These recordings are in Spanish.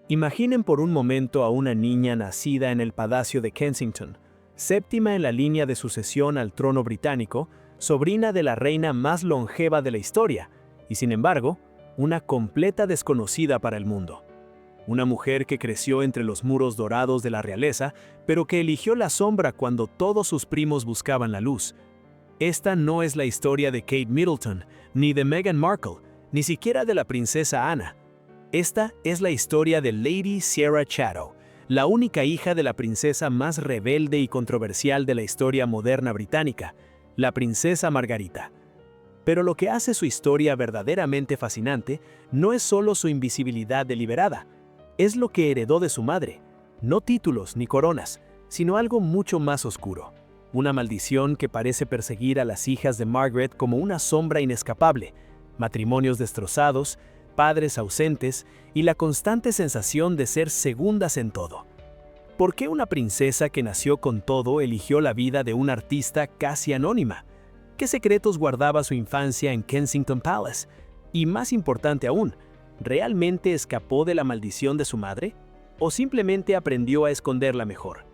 Imaginen por un momento a una niña nacida en el Palacio de Kensington, séptima en la línea de sucesión al trono británico, sobrina de la reina más longeva de la historia, y sin embargo, una completa desconocida para el mundo. Una mujer que creció entre los muros dorados de la realeza, pero que eligió la sombra cuando todos sus primos buscaban la luz. Esta no es la historia de Kate Middleton, ni de Meghan Markle, ni siquiera de la princesa Anna. Esta es la historia de Lady Sierra Chatto, la única hija de la princesa más rebelde y controversial de la historia moderna británica, la princesa Margarita. Pero lo que hace su historia verdaderamente fascinante no es solo su invisibilidad deliberada, es lo que heredó de su madre, no títulos ni coronas, sino algo mucho más oscuro, una maldición que parece perseguir a las hijas de Margaret como una sombra inescapable, matrimonios destrozados, padres ausentes y la constante sensación de ser segundas en todo. ¿Por qué una princesa que nació con todo eligió la vida de una artista casi anónima? ¿Qué secretos guardaba su infancia en Kensington Palace? Y más importante aún, ¿realmente escapó de la maldición de su madre? ¿O simplemente aprendió a esconderla mejor?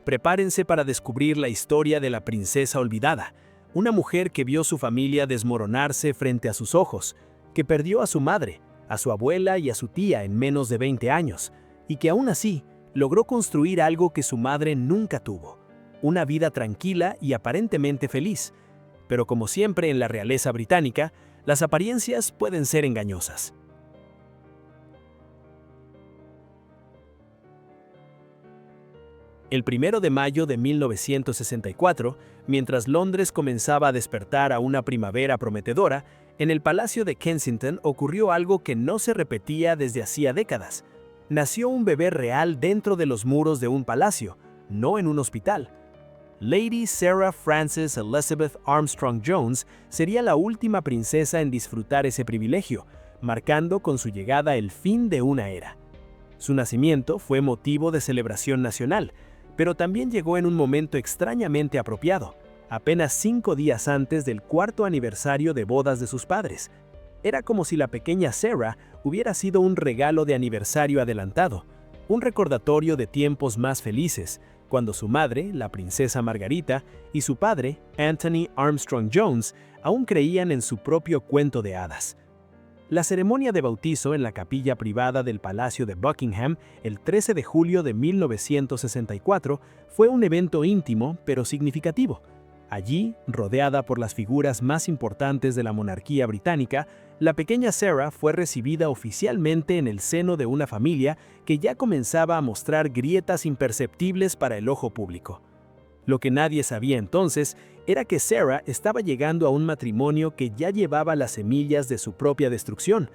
Prepárense para descubrir la historia de la princesa olvidada, una mujer que vio su familia desmoronarse frente a sus ojos, que perdió a su madre, a su abuela y a su tía en menos de 20 años, y que aún así logró construir algo que su madre nunca tuvo, una vida tranquila y aparentemente feliz. Pero como siempre en la realeza británica, las apariencias pueden ser engañosas. El 1 de mayo de 1964, mientras Londres comenzaba a despertar a una primavera prometedora, en el Palacio de Kensington ocurrió algo que no se repetía desde hacía décadas. Nació un bebé real dentro de los muros de un palacio, no en un hospital. Lady Sarah Frances Elizabeth Armstrong Jones sería la última princesa en disfrutar ese privilegio, marcando con su llegada el fin de una era. Su nacimiento fue motivo de celebración nacional, pero también llegó en un momento extrañamente apropiado, apenas 5 días antes del 4º aniversario de bodas de sus padres. Era como si la pequeña Sarah hubiera sido un regalo de aniversario adelantado, un recordatorio de tiempos más felices, cuando su madre, la princesa Margarita, y su padre, Anthony Armstrong Jones, aún creían en su propio cuento de hadas. La ceremonia de bautizo en la capilla privada del Palacio de Buckingham el 13 de julio de 1964 fue un evento íntimo pero significativo. Allí, rodeada por las figuras más importantes de la monarquía británica, la pequeña Sarah fue recibida oficialmente en el seno de una familia que ya comenzaba a mostrar grietas imperceptibles para el ojo público. Lo que nadie sabía entonces era que Sarah estaba llegando a un matrimonio que ya llevaba las semillas de su propia destrucción.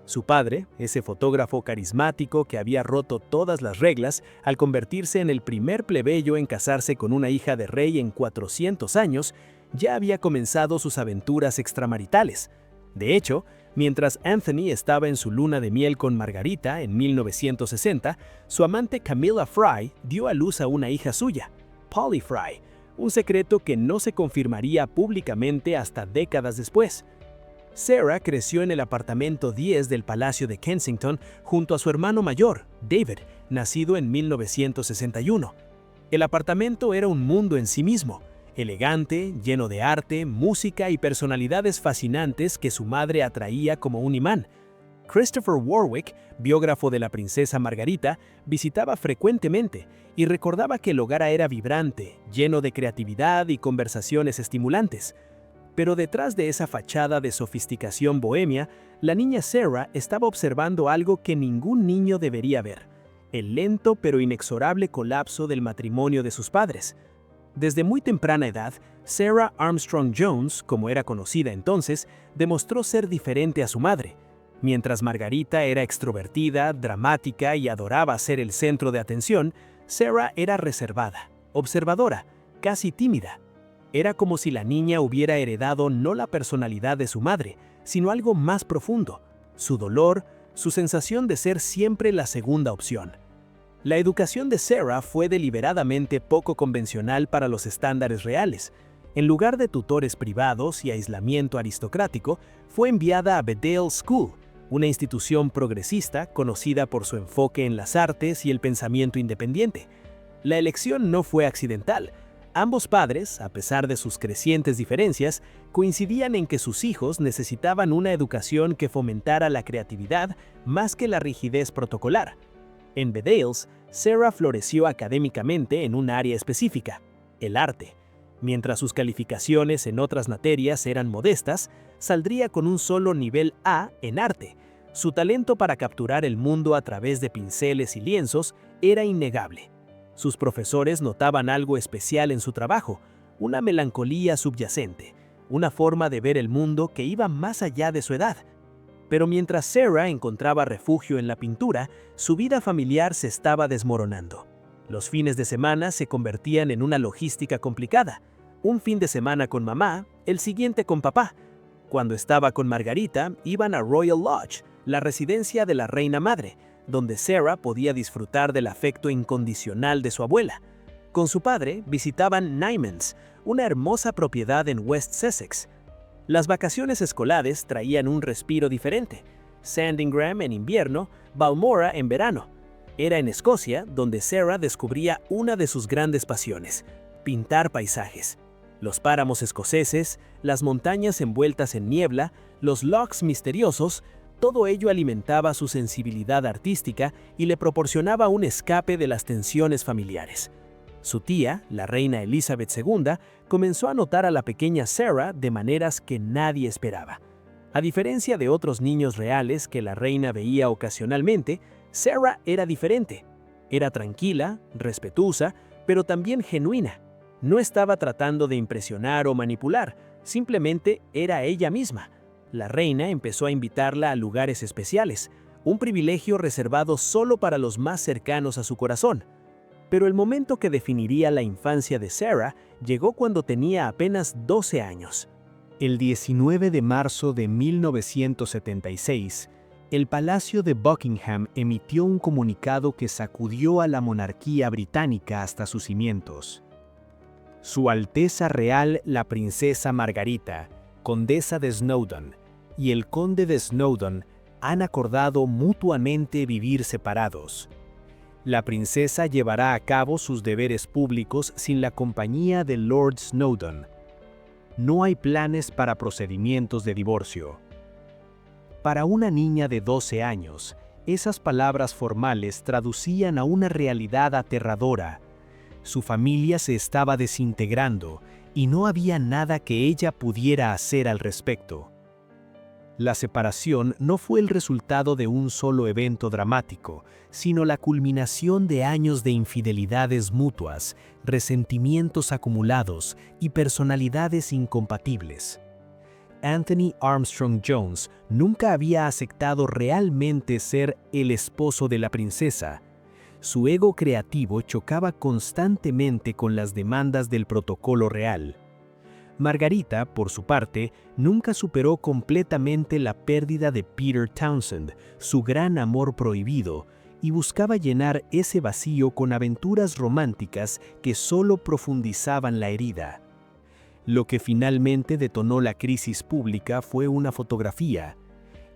Su padre, ese fotógrafo carismático que había roto todas las reglas al convertirse en el primer plebeyo en casarse con una hija de rey en 400 años, ya había comenzado sus aventuras extramaritales. De hecho, mientras Anthony estaba en su luna de miel con Margarita en 1960, su amante Camilla Fry dio a luz a una hija suya, Polly Fry, un secreto que no se confirmaría públicamente hasta décadas después. Sarah creció en el apartamento 10 del Palacio de Kensington junto a su hermano mayor, David, nacido en 1961. El apartamento era un mundo en sí mismo, elegante, lleno de arte, música y personalidades fascinantes que su madre atraía como un imán. Christopher Warwick, biógrafo de la princesa Margarita, visitaba frecuentemente y recordaba que el hogar era vibrante, lleno de creatividad y conversaciones estimulantes. Pero detrás de esa fachada de sofisticación bohemia, la niña Sarah estaba observando algo que ningún niño debería ver: el lento pero inexorable colapso del matrimonio de sus padres. Desde muy temprana edad, Sarah Armstrong Jones, como era conocida entonces, demostró ser diferente a su madre. Mientras Margarita era extrovertida, dramática y adoraba ser el centro de atención, Sarah era reservada, observadora, casi tímida. Era como si la niña hubiera heredado no la personalidad de su madre, sino algo más profundo: su dolor, su sensación de ser siempre la segunda opción. La educación de Sarah fue deliberadamente poco convencional para los estándares reales. En lugar de tutores privados y aislamiento aristocrático, fue enviada a Bedale School, una institución progresista conocida por su enfoque en las artes y el pensamiento independiente. La elección no fue accidental. Ambos padres, a pesar de sus crecientes diferencias, coincidían en que sus hijos necesitaban una educación que fomentara la creatividad más que la rigidez protocolar. En Bedales, Sarah floreció académicamente en un área específica, el arte. Mientras sus calificaciones en otras materias eran modestas, saldría con un solo nivel A en arte. Su talento para capturar el mundo a través de pinceles y lienzos era innegable. Sus profesores notaban algo especial en su trabajo, una melancolía subyacente, una forma de ver el mundo que iba más allá de su edad. Pero mientras Sarah encontraba refugio en la pintura, su vida familiar se estaba desmoronando. Los fines de semana se convertían en una logística complicada. Un fin de semana con mamá, el siguiente con papá. Cuando estaba con Margarita, iban a Royal Lodge, la residencia de la reina madre, donde Sarah podía disfrutar del afecto incondicional de su abuela. Con su padre visitaban Nyman's, una hermosa propiedad en West Sussex. Las vacaciones escolares traían un respiro diferente. Sandringham en invierno, Balmora en verano. Era en Escocia donde Sarah descubría una de sus grandes pasiones: pintar paisajes. Los páramos escoceses, las montañas envueltas en niebla, los lochs misteriosos, todo ello alimentaba su sensibilidad artística y le proporcionaba un escape de las tensiones familiares. Su tía, la reina Elizabeth II, comenzó a notar a la pequeña Sarah de maneras que nadie esperaba. A diferencia de otros niños reales que la reina veía ocasionalmente, Sarah era diferente. Era tranquila, respetuosa, pero también genuina. No estaba tratando de impresionar o manipular, simplemente era ella misma. La reina empezó a invitarla a lugares especiales, un privilegio reservado solo para los más cercanos a su corazón. Pero el momento que definiría la infancia de Sarah llegó cuando tenía apenas 12 años. El 19 de marzo de 1976, el Palacio de Buckingham emitió un comunicado que sacudió a la monarquía británica hasta sus cimientos. Su Alteza Real la Princesa Margarita, Condesa de Snowdon, y el Conde de Snowdon han acordado mutuamente vivir separados. La princesa llevará a cabo sus deberes públicos sin la compañía de Lord Snowdon. No hay planes para procedimientos de divorcio. Para una niña de 12 años, esas palabras formales traducían a una realidad aterradora. Su familia se estaba desintegrando y no había nada que ella pudiera hacer al respecto. La separación no fue el resultado de un solo evento dramático, sino la culminación de años de infidelidades mutuas, resentimientos acumulados y personalidades incompatibles. Anthony Armstrong Jones nunca había aceptado realmente ser el esposo de la princesa. Su ego creativo chocaba constantemente con las demandas del protocolo real. Margarita, por su parte, nunca superó completamente la pérdida de Peter Townsend, su gran amor prohibido, y buscaba llenar ese vacío con aventuras románticas que solo profundizaban la herida. Lo que finalmente detonó la crisis pública fue una fotografía.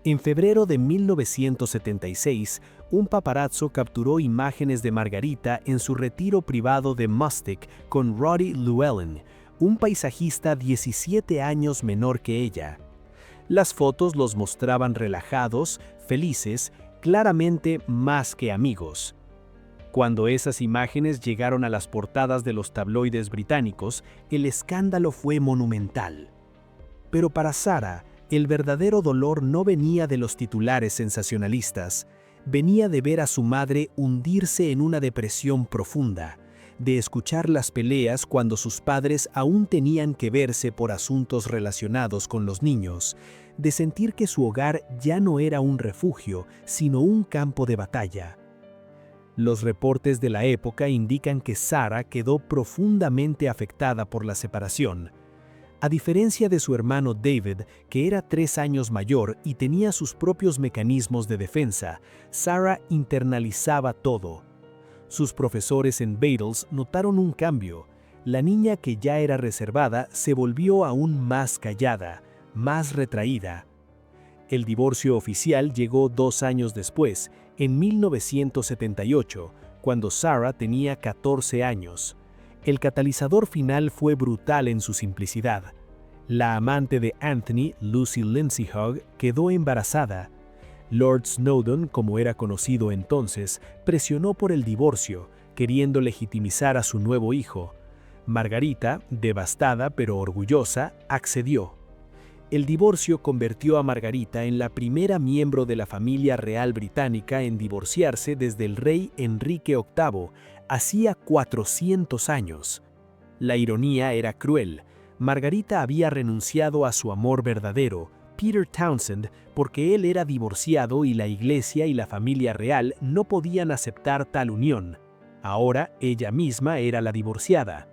En febrero de 1976, un paparazzo capturó imágenes de Margarita en su retiro privado de Mustic con Roddy Llewellyn, un paisajista 17 años menor que ella. Las fotos los mostraban relajados, felices, claramente más que amigos. Cuando esas imágenes llegaron a las portadas de los tabloides británicos, el escándalo fue monumental. Pero para Sarah, el verdadero dolor no venía de los titulares sensacionalistas, venía de ver a su madre hundirse en una depresión profunda, de escuchar las peleas cuando sus padres aún tenían que verse por asuntos relacionados con los niños, de sentir que su hogar ya no era un refugio, sino un campo de batalla. Los reportes de la época indican que Sarah quedó profundamente afectada por la separación. A diferencia de su hermano David, que era 3 años mayor y tenía sus propios mecanismos de defensa, Sarah internalizaba todo. Sus profesores en Bedales notaron un cambio. La niña que ya era reservada se volvió aún más callada, más retraída. El divorcio oficial llegó 2 años después, en 1978, cuando Sarah tenía 14 años. El catalizador final fue brutal en su simplicidad. La amante de Anthony, Lucy Lindsay Hogg, quedó embarazada. Lord Snowdon, como era conocido entonces, presionó por el divorcio, queriendo legitimizar a su nuevo hijo. Margarita, devastada pero orgullosa, accedió. El divorcio convirtió a Margarita en la primera miembro de la familia real británica en divorciarse desde el rey Enrique VIII, hacía 400 años. La ironía era cruel. Margarita había renunciado a su amor verdadero, Peter Townsend, porque él era divorciado y la iglesia y la familia real no podían aceptar tal unión. Ahora ella misma era la divorciada.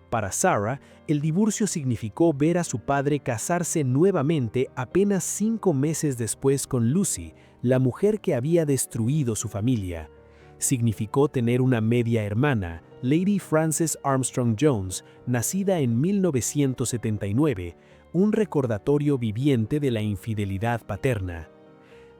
Para Sarah, el divorcio significó ver a su padre casarse nuevamente apenas 5 meses después con Lucy, la mujer que había destruido su familia. Significó tener una media hermana, Lady Frances Armstrong Jones, nacida en 1979, un recordatorio viviente de la infidelidad paterna.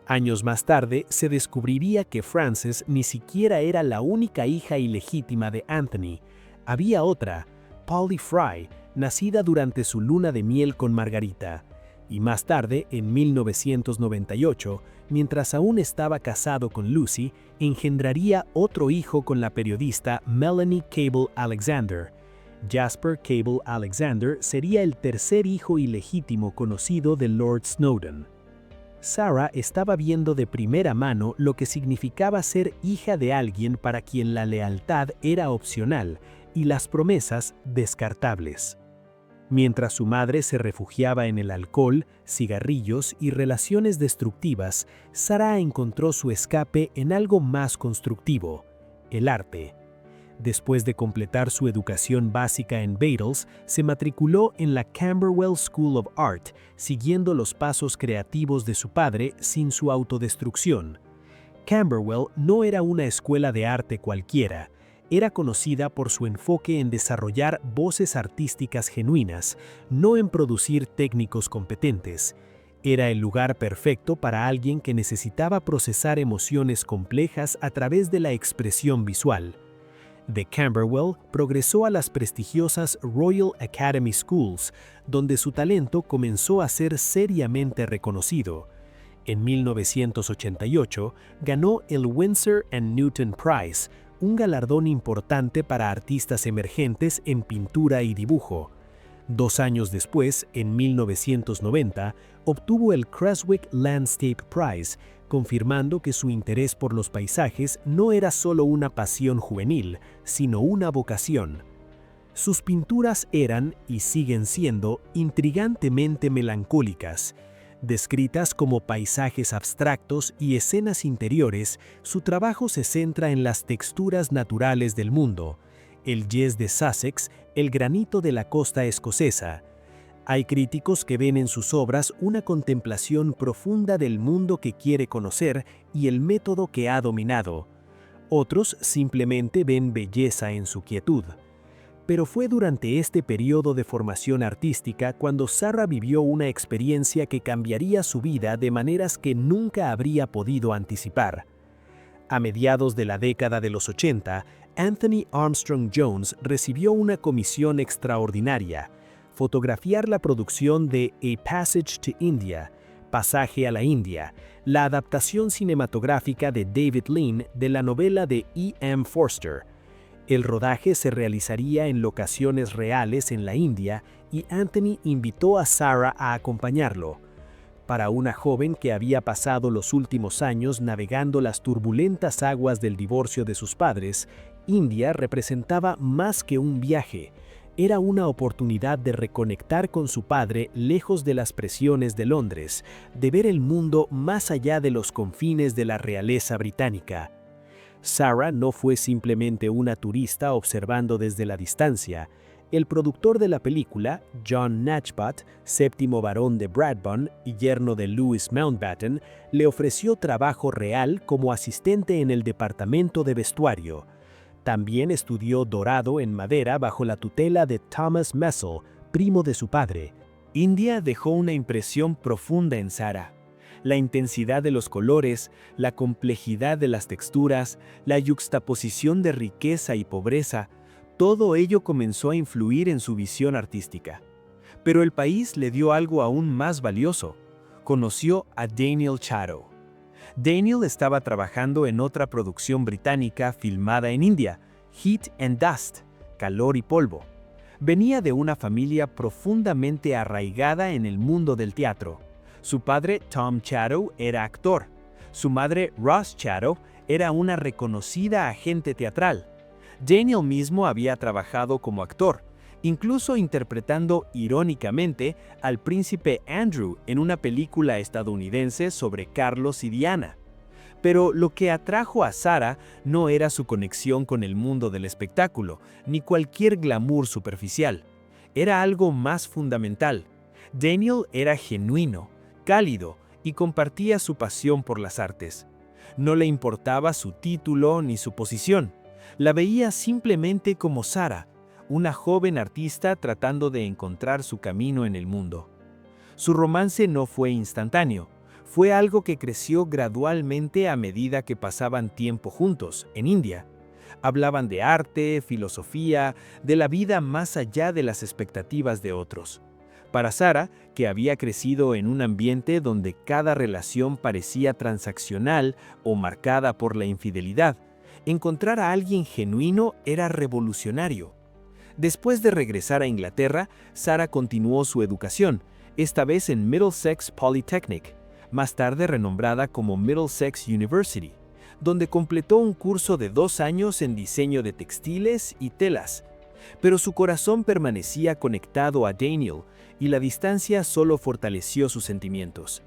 Años más tarde, se descubriría que Frances ni siquiera era la única hija ilegítima de Anthony. Había otra, Polly Fry, nacida durante su luna de miel con Margarita. Y más tarde, en 1998, mientras aún estaba casado con Lucy, engendraría otro hijo con la periodista Melanie Cable Alexander. Jasper Cable Alexander sería el tercer hijo ilegítimo conocido de Lord Snowdon. Sarah estaba viendo de primera mano lo que significaba ser hija de alguien para quien la lealtad era opcional y las promesas descartables. Mientras su madre se refugiaba en el alcohol, cigarrillos y relaciones destructivas, Sarah encontró su escape en algo más constructivo: el arte. Después de completar su educación básica en Beatles, se matriculó en la Camberwell School of Art, siguiendo los pasos creativos de su padre sin su autodestrucción. Camberwell no era una escuela de arte cualquiera. Era conocida por su enfoque en desarrollar voces artísticas genuinas, no en producir técnicos competentes. Era el lugar perfecto para alguien que necesitaba procesar emociones complejas a través de la expresión visual. De Camberwell progresó a las prestigiosas Royal Academy Schools, donde su talento comenzó a ser seriamente reconocido. En 1988 ganó el Winsor & Newton Prize, un galardón importante para artistas emergentes en pintura y dibujo. 2 años después, en 1990, obtuvo el Creswick Landscape Prize, confirmando que su interés por los paisajes no era solo una pasión juvenil, sino una vocación. Sus pinturas eran, y siguen siendo, intrigantemente melancólicas. Descritas como paisajes abstractos y escenas interiores, su trabajo se centra en las texturas naturales del mundo: el yez de Sussex, el granito de la costa escocesa. Hay críticos que ven en sus obras una contemplación profunda del mundo que quiere conocer y el método que ha dominado. Otros simplemente ven belleza en su quietud. Pero fue durante este periodo de formación artística cuando Sarah vivió una experiencia que cambiaría su vida de maneras que nunca habría podido anticipar. A mediados de la década de los 80, Anthony Armstrong Jones recibió una comisión extraordinaria: fotografiar la producción de A Passage to India, Pasaje a la India, la adaptación cinematográfica de David Lean de la novela de E. M. Forster. El rodaje se realizaría en locaciones reales en la India y Anthony invitó a Sarah a acompañarlo. Para una joven que había pasado los últimos años navegando las turbulentas aguas del divorcio de sus padres, India representaba más que un viaje. Era una oportunidad de reconectar con su padre lejos de las presiones de Londres, de ver el mundo más allá de los confines de la realeza británica. Sarah no fue simplemente una turista observando desde la distancia. El productor de la película, John Knatchbutt, séptimo barón de Bradburn y yerno de Louis Mountbatten, le ofreció trabajo real como asistente en el departamento de vestuario. También estudió dorado en madera bajo la tutela de Thomas Messel, primo de su padre. India dejó una impresión profunda en Sarah. La intensidad de los colores, la complejidad de las texturas, la yuxtaposición de riqueza y pobreza, todo ello comenzó a influir en su visión artística. Pero el país le dio algo aún más valioso. Conoció a Daniel Chatto. Daniel estaba trabajando en otra producción británica filmada en India, Heat and Dust, Calor y Polvo. Venía de una familia profundamente arraigada en el mundo del teatro. Su padre, Tom Chatto, era actor. Su madre, Ross Chatto, era una reconocida agente teatral. Daniel mismo había trabajado como actor, incluso interpretando irónicamente al príncipe Andrew en una película estadounidense sobre Carlos y Diana. Pero lo que atrajo a Sarah no era su conexión con el mundo del espectáculo, ni cualquier glamour superficial. Era algo más fundamental. Daniel era genuino, cálido y compartía su pasión por las artes. No le importaba su título ni su posición. La veía simplemente como Sarah, una joven artista tratando de encontrar su camino en el mundo. Su romance no fue instantáneo. Fue algo que creció gradualmente a medida que pasaban tiempo juntos, en India. Hablaban de arte, filosofía, de la vida más allá de las expectativas de otros. Para Sarah, que había crecido en un ambiente donde cada relación parecía transaccional o marcada por la infidelidad, encontrar a alguien genuino era revolucionario. Después de regresar a Inglaterra, Sarah continuó su educación, esta vez en Middlesex Polytechnic, más tarde renombrada como Middlesex University, donde completó un curso de 2 años en diseño de textiles y telas. Pero su corazón permanecía conectado a Daniel y la distancia solo fortaleció sus sentimientos.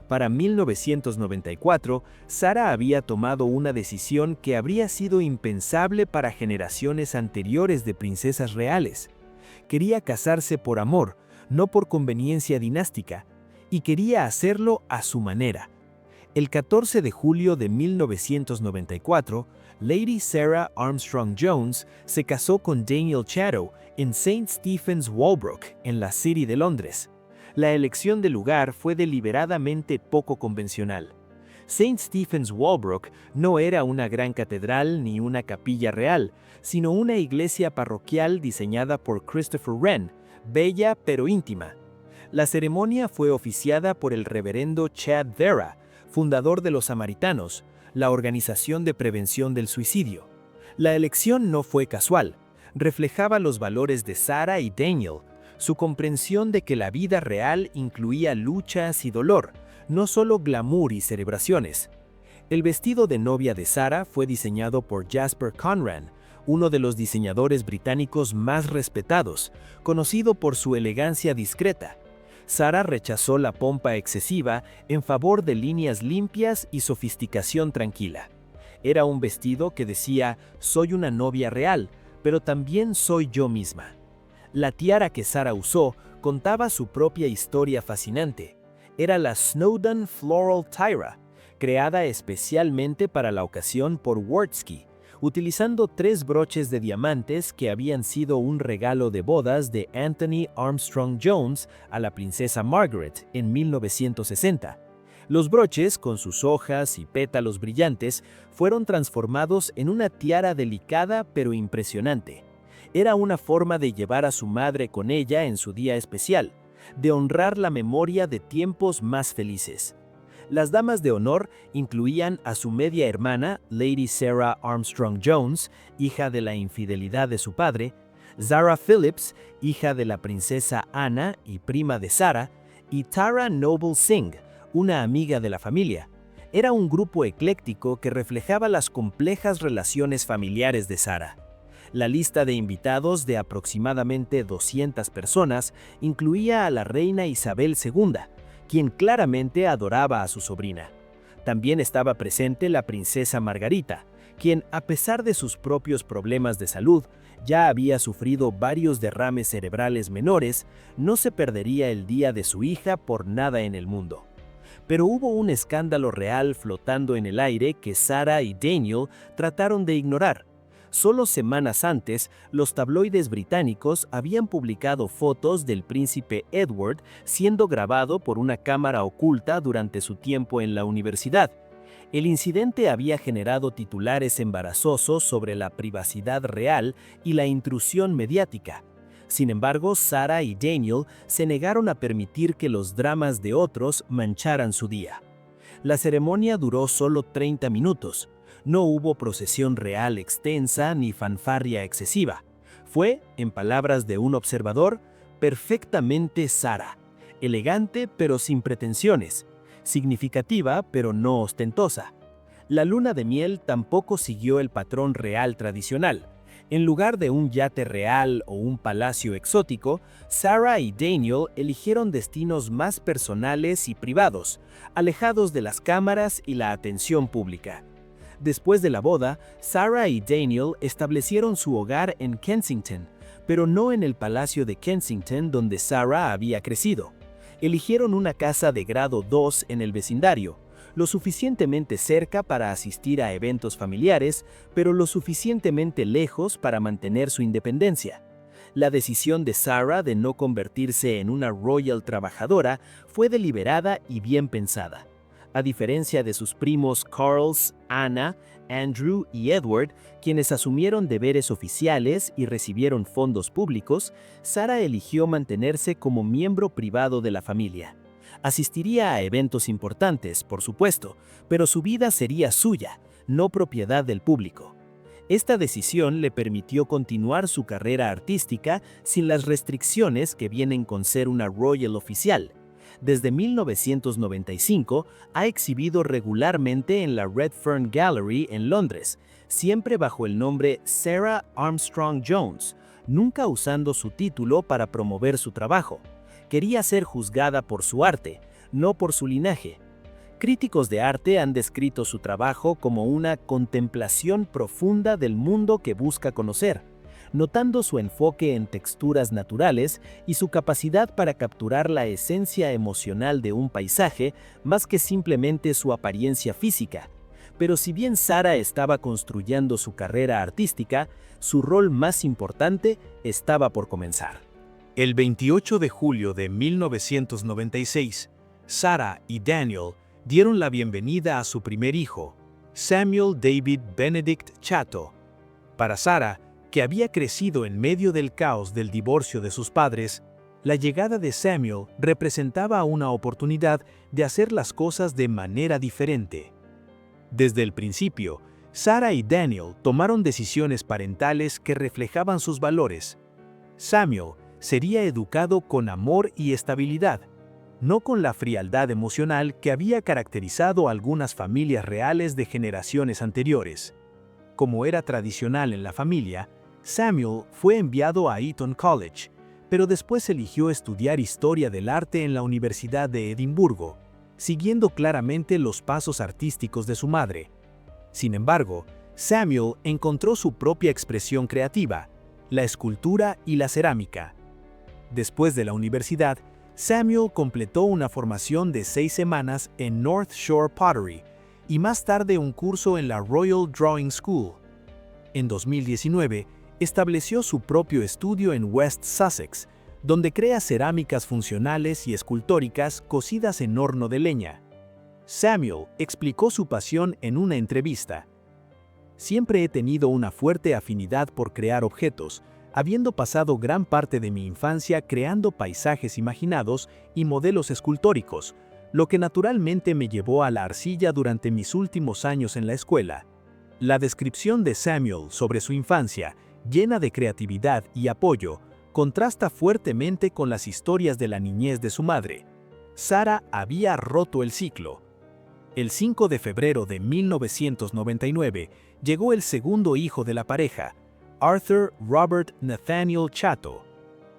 Para 1994, Sarah había tomado una decisión que habría sido impensable para generaciones anteriores de princesas reales. Quería casarse por amor, no por conveniencia dinástica, y quería hacerlo a su manera. El 14 de julio de 1994, Lady Sarah Armstrong Jones se casó con Daniel Chatto en St. Stephen's Walbrook, en la City de Londres. La elección del lugar fue deliberadamente poco convencional. St. Stephen's Walbrook no era una gran catedral ni una capilla real, sino una iglesia parroquial diseñada por Christopher Wren, bella pero íntima. La ceremonia fue oficiada por el reverendo Chad Vera, fundador de los Samaritanos, la organización de prevención del suicidio. La elección no fue casual, reflejaba los valores de Sarah y Daniel, su comprensión de que la vida real incluía luchas y dolor, no solo glamour y celebraciones. El vestido de novia de Sarah fue diseñado por Jasper Conran, uno de los diseñadores británicos más respetados, conocido por su elegancia discreta. Sarah rechazó la pompa excesiva en favor de líneas limpias y sofisticación tranquila. Era un vestido que decía, soy una novia real, pero también soy yo misma. La tiara que Sarah usó contaba su propia historia fascinante. Era la Snowdon Floral Tiara, creada especialmente para la ocasión por Wardsky, utilizando 3 broches de diamantes que habían sido un regalo de bodas de Anthony Armstrong Jones a la princesa Margaret en 1960. Los broches, con sus hojas y pétalos brillantes, fueron transformados en una tiara delicada pero impresionante. Era una forma de llevar a su madre con ella en su día especial, de honrar la memoria de tiempos más felices. Las damas de honor incluían a su media hermana, Lady Sarah Armstrong Jones, hija de la infidelidad de su padre, Zara Phillips, hija de la princesa Anna y prima de Sarah, y Tara Noble Singh, una amiga de la familia. Era un grupo ecléctico que reflejaba las complejas relaciones familiares de Sarah. La lista de invitados, de aproximadamente 200 personas, incluía a la reina Isabel II, quien claramente adoraba a su sobrina. También estaba presente la princesa Margarita, quien, a pesar de sus propios problemas de salud, ya había sufrido varios derrames cerebrales menores, no se perdería el día de su hija por nada en el mundo. Pero hubo un escándalo real flotando en el aire que Sarah y Daniel trataron de ignorar. Solo semanas antes, los tabloides británicos habían publicado fotos del príncipe Edward siendo grabado por una cámara oculta durante su tiempo en la universidad. El incidente había generado titulares embarazosos sobre la privacidad real y la intrusión mediática. Sin embargo, Sarah y Daniel se negaron a permitir que los dramas de otros mancharan su día. La ceremonia duró solo 30 minutos. No hubo procesión real extensa ni fanfarria excesiva. Fue, en palabras de un observador, perfectamente Sarah, elegante pero sin pretensiones, significativa pero no ostentosa. La luna de miel tampoco siguió el patrón real tradicional. En lugar de un yate real o un palacio exótico, Sarah y Daniel eligieron destinos más personales y privados, alejados de las cámaras y la atención pública. Después de la boda, Sarah y Daniel establecieron su hogar en Kensington, pero no en el palacio de Kensington donde Sarah había crecido. Eligieron una casa de grado 2 en el vecindario, lo suficientemente cerca para asistir a eventos familiares, pero lo suficientemente lejos para mantener su independencia. La decisión de Sarah de no convertirse en una royal trabajadora fue deliberada y bien pensada. A diferencia de sus primos Charles, Anna, Andrew y Edward, quienes asumieron deberes oficiales y recibieron fondos públicos, Sarah eligió mantenerse como miembro privado de la familia. Asistiría a eventos importantes, por supuesto, pero su vida sería suya, no propiedad del público. Esta decisión le permitió continuar su carrera artística sin las restricciones que vienen con ser una royal oficial. Desde 1995 ha exhibido regularmente en la Redfern Gallery en Londres, siempre bajo el nombre Sarah Armstrong Jones, nunca usando su título para promover su trabajo. Quería ser juzgada por su arte, no por su linaje. Críticos de arte han descrito su trabajo como una contemplación profunda del mundo que busca conocer, notando su enfoque en texturas naturales y su capacidad para capturar la esencia emocional de un paisaje más que simplemente su apariencia física. Pero si bien Sarah estaba construyendo su carrera artística, su rol más importante estaba por comenzar. El 28 de julio de 1996, Sarah y Daniel dieron la bienvenida a su primer hijo, Samuel David Benedict Chatto. Para Sarah, que había crecido en medio del caos del divorcio de sus padres, la llegada de Samuel representaba una oportunidad de hacer las cosas de manera diferente. Desde el principio, Sarah y Daniel tomaron decisiones parentales que reflejaban sus valores. Samuel sería educado con amor y estabilidad, no con la frialdad emocional que había caracterizado a algunas familias reales de generaciones anteriores. Como era tradicional en la familia, Samuel fue enviado a Eton College, pero después eligió estudiar historia del arte en la Universidad de Edimburgo, siguiendo claramente los pasos artísticos de su madre. Sin embargo, Samuel encontró su propia expresión creativa, la escultura y la cerámica. Después de la universidad, Samuel completó una formación de 6 semanas en North Shore Pottery y más tarde un curso en la Royal Drawing School. En 2019, estableció su propio estudio en West Sussex, donde crea cerámicas funcionales y escultóricas cocidas en horno de leña. Samuel explicó su pasión en una entrevista. Siempre he tenido una fuerte afinidad por crear objetos, habiendo pasado gran parte de mi infancia creando paisajes imaginados y modelos escultóricos, lo que naturalmente me llevó a la arcilla durante mis últimos años en la escuela. La descripción de Samuel sobre su infancia, llena de creatividad y apoyo, contrasta fuertemente con las historias de la niñez de su madre. Sarah había roto el ciclo. El 5 de febrero de 1999 llegó el segundo hijo de la pareja, Arthur Robert Nathaniel Chatto.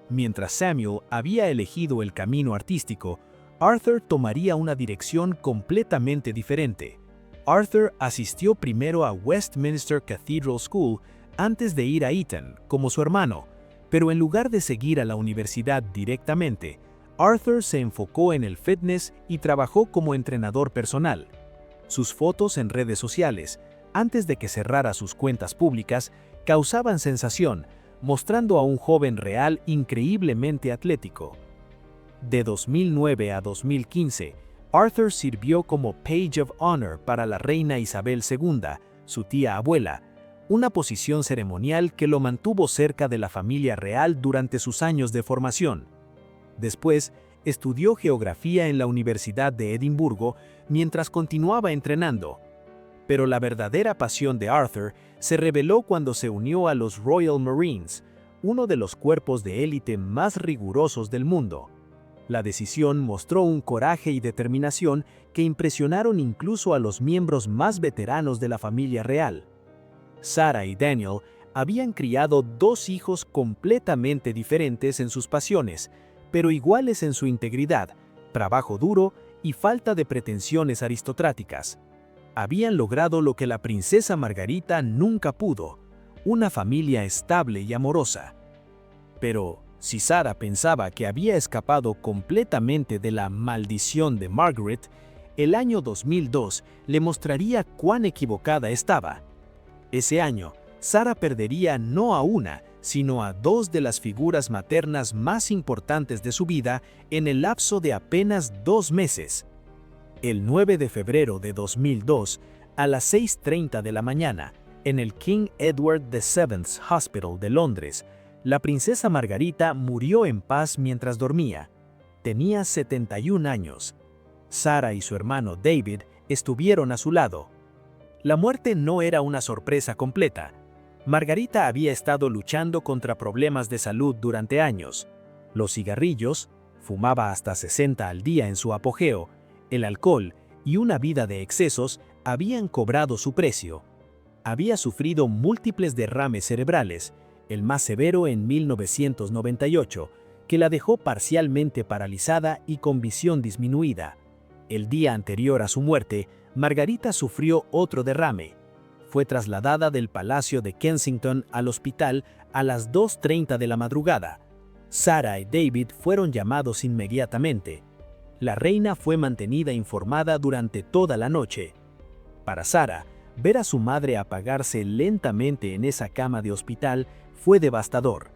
Mientras Samuel había elegido el camino artístico, Arthur tomaría una dirección completamente diferente. Arthur asistió primero a Westminster Cathedral School antes de ir a Eton, como su hermano, pero en lugar de seguir a la universidad directamente, Arthur se enfocó en el fitness y trabajó como entrenador personal. Sus fotos en redes sociales, antes de que cerrara sus cuentas públicas, causaban sensación, mostrando a un joven real increíblemente atlético. De 2009 a 2015, Arthur sirvió como Page of Honor para la reina Isabel II, su tía abuela, una posición ceremonial que lo mantuvo cerca de la familia real durante sus años de formación. Después, estudió geografía en la Universidad de Edimburgo mientras continuaba entrenando. Pero la verdadera pasión de Arthur se reveló cuando se unió a los Royal Marines, uno de los cuerpos de élite más rigurosos del mundo. La decisión mostró un coraje y determinación que impresionaron incluso a los miembros más veteranos de la familia real. Sarah y Daniel habían criado dos hijos completamente diferentes en sus pasiones, pero iguales en su integridad, trabajo duro y falta de pretensiones aristocráticas. Habían logrado lo que la princesa Margarita nunca pudo, una familia estable y amorosa. Pero, si Sarah pensaba que había escapado completamente de la maldición de Margaret, el año 2002 le mostraría cuán equivocada estaba. Ese año, Sarah perdería no a una, sino a dos de las figuras maternas más importantes de su vida en el lapso de apenas 2 meses. El 9 de febrero de 2002, a las 6:30 de la mañana, en el King Edward VII Hospital de Londres, la princesa Margarita murió en paz mientras dormía. Tenía 71 años. Sarah y su hermano David estuvieron a su lado. La muerte no era una sorpresa completa. Margarita había estado luchando contra problemas de salud durante años. Los cigarrillos, fumaba hasta 60 al día en su apogeo, el alcohol y una vida de excesos habían cobrado su precio. Había sufrido múltiples derrames cerebrales, el más severo en 1998, que la dejó parcialmente paralizada y con visión disminuida. El día anterior a su muerte, Margarita sufrió otro derrame. Fue trasladada del Palacio de Kensington al hospital a las 2:30 de la madrugada. Sarah y David fueron llamados inmediatamente. La reina fue mantenida informada durante toda la noche. Para Sarah, ver a su madre apagarse lentamente en esa cama de hospital fue devastador.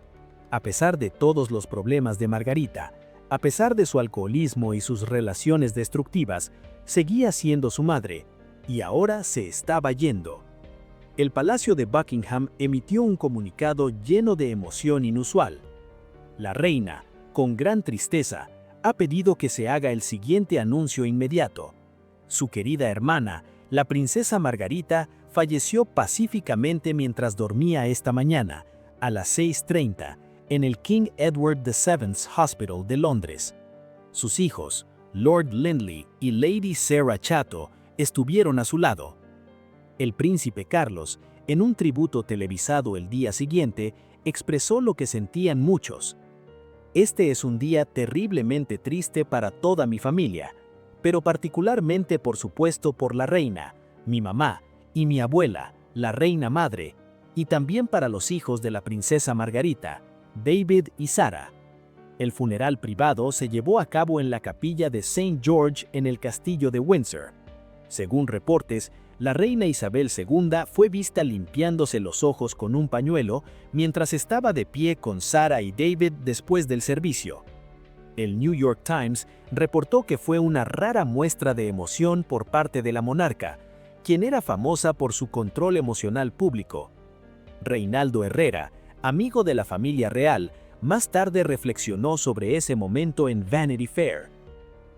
A pesar de todos los problemas de Margarita, a pesar de su alcoholismo y sus relaciones destructivas, seguía siendo su madre, y ahora se estaba yendo. El Palacio de Buckingham emitió un comunicado lleno de emoción inusual. La reina, con gran tristeza, ha pedido que se haga el siguiente anuncio inmediato. Su querida hermana, la princesa Margarita, falleció pacíficamente mientras dormía esta mañana, a las 6:30, en el King Edward VII Hospital de Londres. Sus hijos, Lord Lindley y Lady Sarah Chatto, estuvieron a su lado. El príncipe Carlos, en un tributo televisado el día siguiente, expresó lo que sentían muchos. Este es un día terriblemente triste para toda mi familia, pero particularmente por supuesto por la reina, mi mamá y mi abuela, la reina madre, y también para los hijos de la princesa Margarita, David y Sarah. El funeral privado se llevó a cabo en la capilla de St. George en el castillo de Windsor. Según reportes, la reina Isabel II fue vista limpiándose los ojos con un pañuelo mientras estaba de pie con Sarah y David después del servicio. El New York Times reportó que fue una rara muestra de emoción por parte de la monarca, quien era famosa por su control emocional público. Reinaldo Herrera, amigo de la familia real, más tarde reflexionó sobre ese momento en Vanity Fair.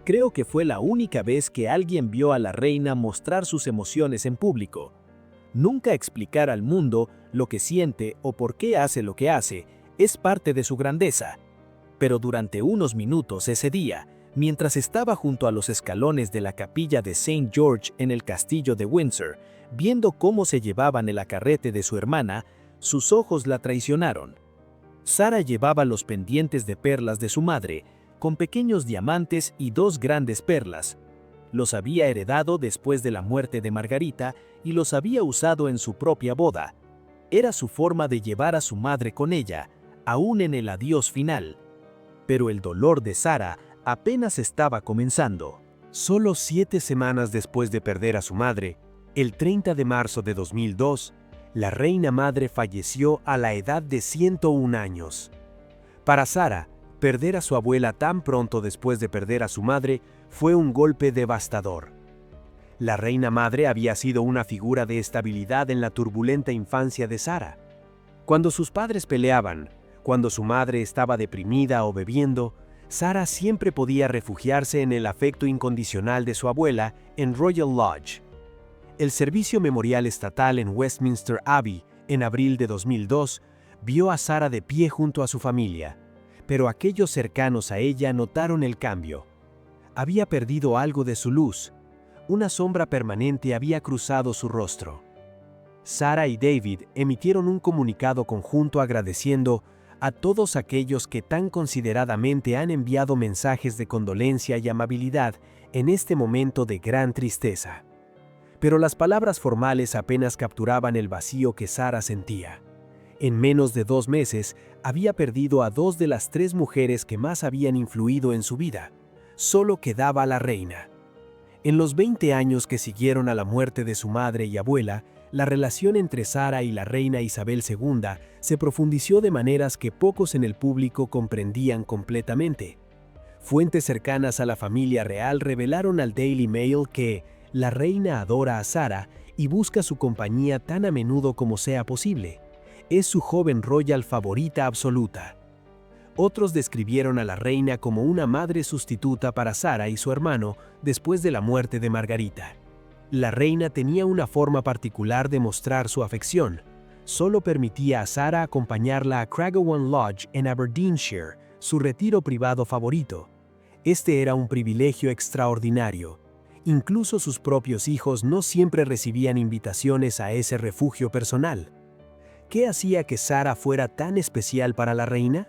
Creo que fue la única vez que alguien vio a la reina mostrar sus emociones en público. Nunca explicar al mundo lo que siente o por qué hace lo que hace es parte de su grandeza. Pero durante unos minutos ese día, mientras estaba junto a los escalones de la capilla de St. George en el castillo de Windsor, viendo cómo se llevaban el acarrete de su hermana, sus ojos la traicionaron. Sarah llevaba los pendientes de perlas de su madre, con pequeños diamantes y 2 grandes perlas. Los había heredado después de la muerte de Margarita y los había usado en su propia boda. Era su forma de llevar a su madre con ella, aún en el adiós final. Pero el dolor de Sarah apenas estaba comenzando. Solo 7 semanas después de perder a su madre, El 30 de marzo de 2002, la reina madre falleció a la edad de 101 años. Para Sara, perder a su abuela tan pronto después de perder a su madre fue un golpe devastador. La reina madre había sido una figura de estabilidad en la turbulenta infancia de Sara. Cuando sus padres peleaban, cuando su madre estaba deprimida o bebiendo, Sara siempre podía refugiarse en el afecto incondicional de su abuela en Royal Lodge. El Servicio Memorial Estatal en Westminster Abbey, en abril de 2002, vio a Sara de pie junto a su familia, pero aquellos cercanos a ella notaron el cambio. Había perdido algo de su luz. Una sombra permanente había cruzado su rostro. Sara y David emitieron un comunicado conjunto agradeciendo a todos aquellos que tan consideradamente han enviado mensajes de condolencia y amabilidad en este momento de gran tristeza. Pero las palabras formales apenas capturaban el vacío que Sara sentía. En menos de 2 meses, había perdido a 2 de las 3 mujeres que más habían influido en su vida. Solo quedaba la reina. En los 20 años que siguieron a la muerte de su madre y abuela, la relación entre Sara y la reina Isabel II se profundizó de maneras que pocos en el público comprendían completamente. Fuentes cercanas a la familia real revelaron al Daily Mail que la reina adora a Sara y busca su compañía tan a menudo como sea posible. Es su joven royal favorita absoluta. Otros describieron a la reina como una madre sustituta para Sara y su hermano después de la muerte de Margarita. La reina tenía una forma particular de mostrar su afección. Solo permitía a Sara acompañarla a Craigowon Lodge en Aberdeenshire, su retiro privado favorito. Este era un privilegio extraordinario. Incluso sus propios hijos no siempre recibían invitaciones a ese refugio personal. ¿Qué hacía que Sara fuera tan especial para la reina?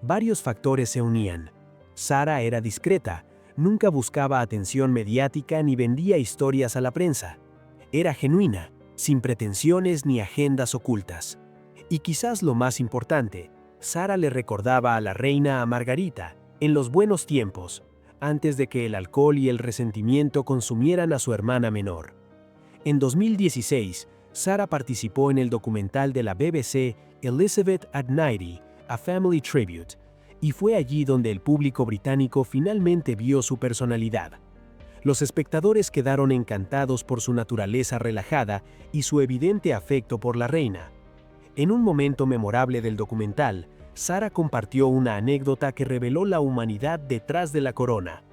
Varios factores se unían. Sara era discreta, nunca buscaba atención mediática ni vendía historias a la prensa. Era genuina, sin pretensiones ni agendas ocultas. Y quizás lo más importante, Sara le recordaba a la reina a Margarita, en los buenos tiempos, antes de que el alcohol y el resentimiento consumieran a su hermana menor. En 2016, Sara participó en el documental de la BBC Elizabeth at 90, A Family Tribute, y fue allí donde el público británico finalmente vio su personalidad. Los espectadores quedaron encantados por su naturaleza relajada y su evidente afecto por la reina. En un momento memorable del documental, Sara compartió una anécdota que reveló la humanidad detrás de la corona.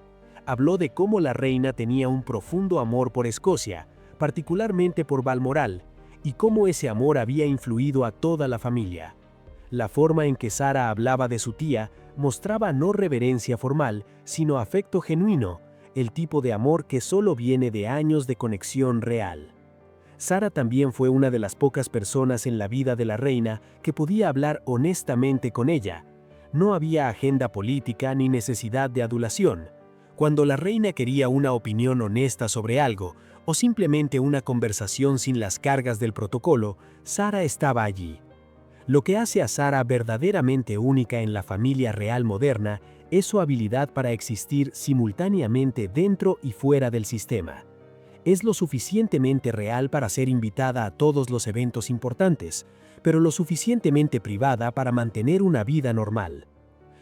Habló de cómo la reina tenía un profundo amor por Escocia, particularmente por Balmoral, y cómo ese amor había influido a toda la familia. La forma en que Sara hablaba de su tía mostraba no reverencia formal, sino afecto genuino, el tipo de amor que solo viene de años de conexión real. Sara también fue una de las pocas personas en la vida de la reina que podía hablar honestamente con ella. No había agenda política ni necesidad de adulación. Cuando la reina quería una opinión honesta sobre algo, o simplemente una conversación sin las cargas del protocolo, Sara estaba allí. Lo que hace a Sara verdaderamente única en la familia real moderna es su habilidad para existir simultáneamente dentro y fuera del sistema. Es lo suficientemente real para ser invitada a todos los eventos importantes, pero lo suficientemente privada para mantener una vida normal.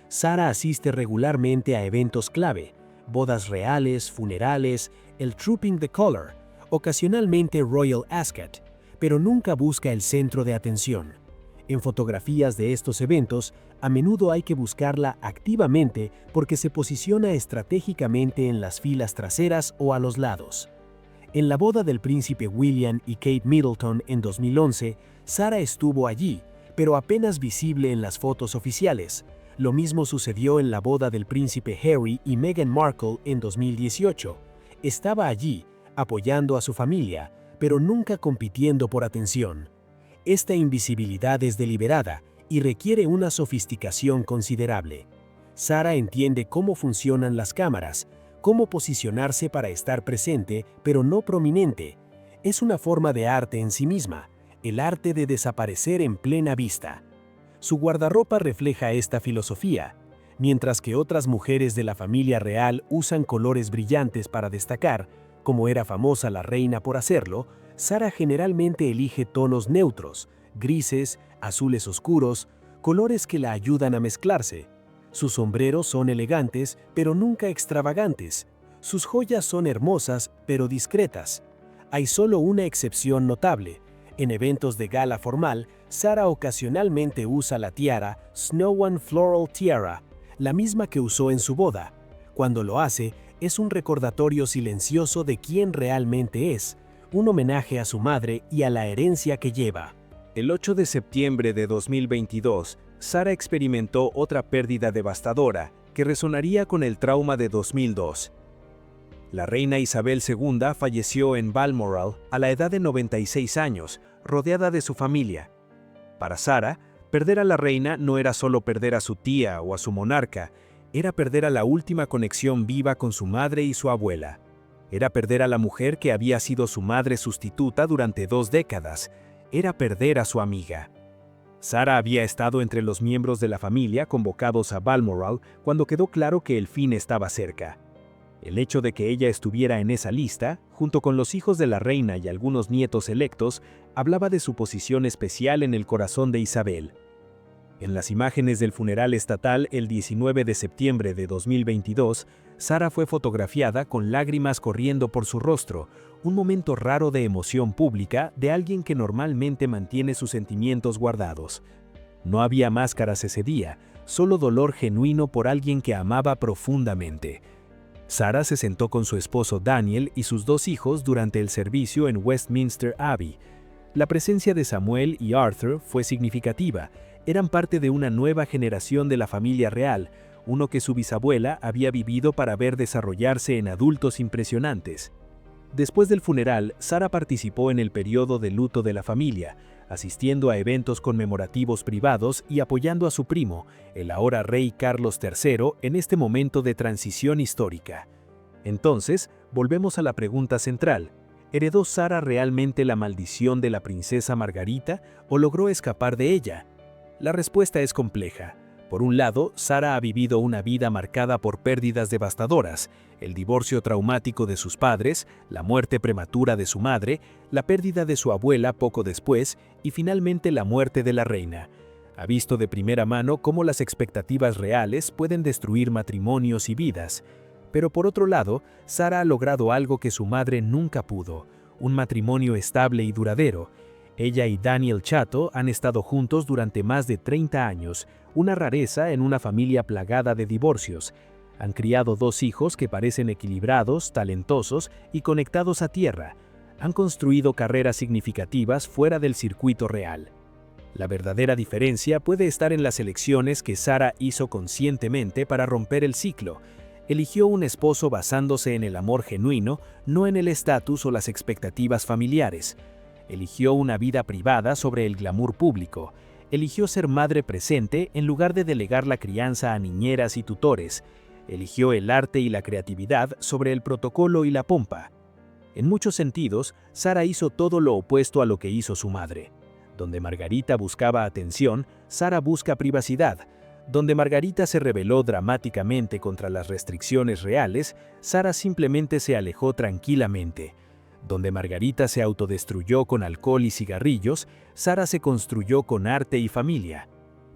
Sara asiste regularmente a eventos clave, bodas reales, funerales, el Trooping the Colour, ocasionalmente Royal Ascot, pero nunca busca el centro de atención. En fotografías de estos eventos, a menudo hay que buscarla activamente porque se posiciona estratégicamente en las filas traseras o a los lados. En la boda del príncipe William y Kate Middleton en 2011, Sara estuvo allí, pero apenas visible en las fotos oficiales. Lo mismo sucedió en la boda del príncipe Harry y Meghan Markle en 2018. Estaba allí, apoyando a su familia, pero nunca compitiendo por atención. Esta invisibilidad es deliberada y requiere una sofisticación considerable. Sara entiende cómo funcionan las cámaras, cómo posicionarse para estar presente, pero no prominente. Es una forma de arte en sí misma, el arte de desaparecer en plena vista. Su guardarropa refleja esta filosofía. Mientras que otras mujeres de la familia real usan colores brillantes para destacar, Como era famosa la reina por hacerlo, Sara generalmente elige tonos neutros, grises, azules oscuros, colores que la ayudan a mezclarse. Sus sombreros son elegantes, pero nunca extravagantes. Sus joyas son hermosas, pero discretas. Hay solo una excepción notable. En eventos de gala formal, Sara ocasionalmente usa la tiara Snow One Floral Tiara, la misma que usó en su boda. Cuando lo hace, es un recordatorio silencioso de quién realmente es, un homenaje a su madre y a la herencia que lleva. El 8 de septiembre de 2022, Sara experimentó otra pérdida devastadora que resonaría con el trauma de 2002. La reina Isabel II falleció en Balmoral a la edad de 96 años, rodeada de su familia. Para Sara, perder a la reina no era solo perder a su tía o a su monarca, era perder a la última conexión viva con su madre y su abuela. Era perder a la mujer que había sido su madre sustituta durante 2 décadas. Era perder a su amiga. Sara había estado entre los miembros de la familia convocados a Balmoral cuando quedó claro que el fin estaba cerca. El hecho de que ella estuviera en esa lista, junto con los hijos de la reina y algunos nietos electos, hablaba de su posición especial en el corazón de Isabel. En las imágenes del funeral estatal el 19 de septiembre de 2022, Sara fue fotografiada con lágrimas corriendo por su rostro, un momento raro de emoción pública de alguien que normalmente mantiene sus sentimientos guardados. No había máscaras ese día, solo dolor genuino por alguien que amaba profundamente. Sara se sentó con su esposo Daniel y sus 2 hijos durante el servicio en Westminster Abbey. La presencia de Samuel y Arthur fue significativa. Eran parte de una nueva generación de la familia real, uno que su bisabuela había vivido para ver desarrollarse en adultos impresionantes. Después del funeral, Sara participó en el periodo de luto de la familia, asistiendo a eventos conmemorativos privados y apoyando a su primo, el ahora rey Carlos III, en este momento de transición histórica. Entonces, volvemos a la pregunta central. ¿Heredó Sara realmente la maldición de la princesa Margarita o logró escapar de ella? La respuesta es compleja. Por un lado, Sara ha vivido una vida marcada por pérdidas devastadoras, el divorcio traumático de sus padres, la muerte prematura de su madre, la pérdida de su abuela poco después y finalmente la muerte de la reina. Ha visto de primera mano cómo las expectativas reales pueden destruir matrimonios y vidas. Pero por otro lado, Sara ha logrado algo que su madre nunca pudo, un matrimonio estable y duradero. Ella y Daniel Chatto han estado juntos durante más de 30 años, una rareza en una familia plagada de divorcios. Han criado 2 hijos que parecen equilibrados, talentosos y conectados a tierra. Han construido carreras significativas fuera del circuito real. La verdadera diferencia puede estar en las elecciones que Sara hizo conscientemente para romper el ciclo. Eligió un esposo basándose en el amor genuino, no en el estatus o las expectativas familiares. Eligió una vida privada sobre el glamour público. Eligió ser madre presente en lugar de delegar la crianza a niñeras y tutores. Eligió el arte y la creatividad sobre el protocolo y la pompa. En muchos sentidos, Sara hizo todo lo opuesto a lo que hizo su madre. Donde Margarita buscaba atención, Sara busca privacidad. Donde Margarita se rebeló dramáticamente contra las restricciones reales, Sara simplemente se alejó tranquilamente. Donde Margarita se autodestruyó con alcohol y cigarrillos, Sara se construyó con arte y familia.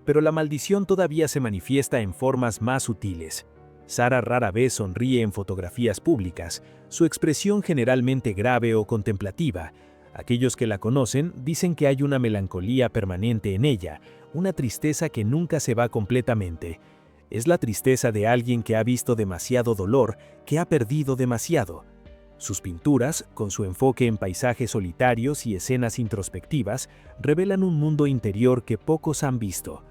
Pero la maldición todavía se manifiesta en formas más sutiles. Sara rara vez sonríe en fotografías públicas, su expresión generalmente grave o contemplativa. Aquellos que la conocen dicen que hay una melancolía permanente en ella, una tristeza que nunca se va completamente. Es la tristeza de alguien que ha visto demasiado dolor, que ha perdido demasiado. Sus pinturas, con su enfoque en paisajes solitarios y escenas introspectivas, revelan un mundo interior que pocos han visto.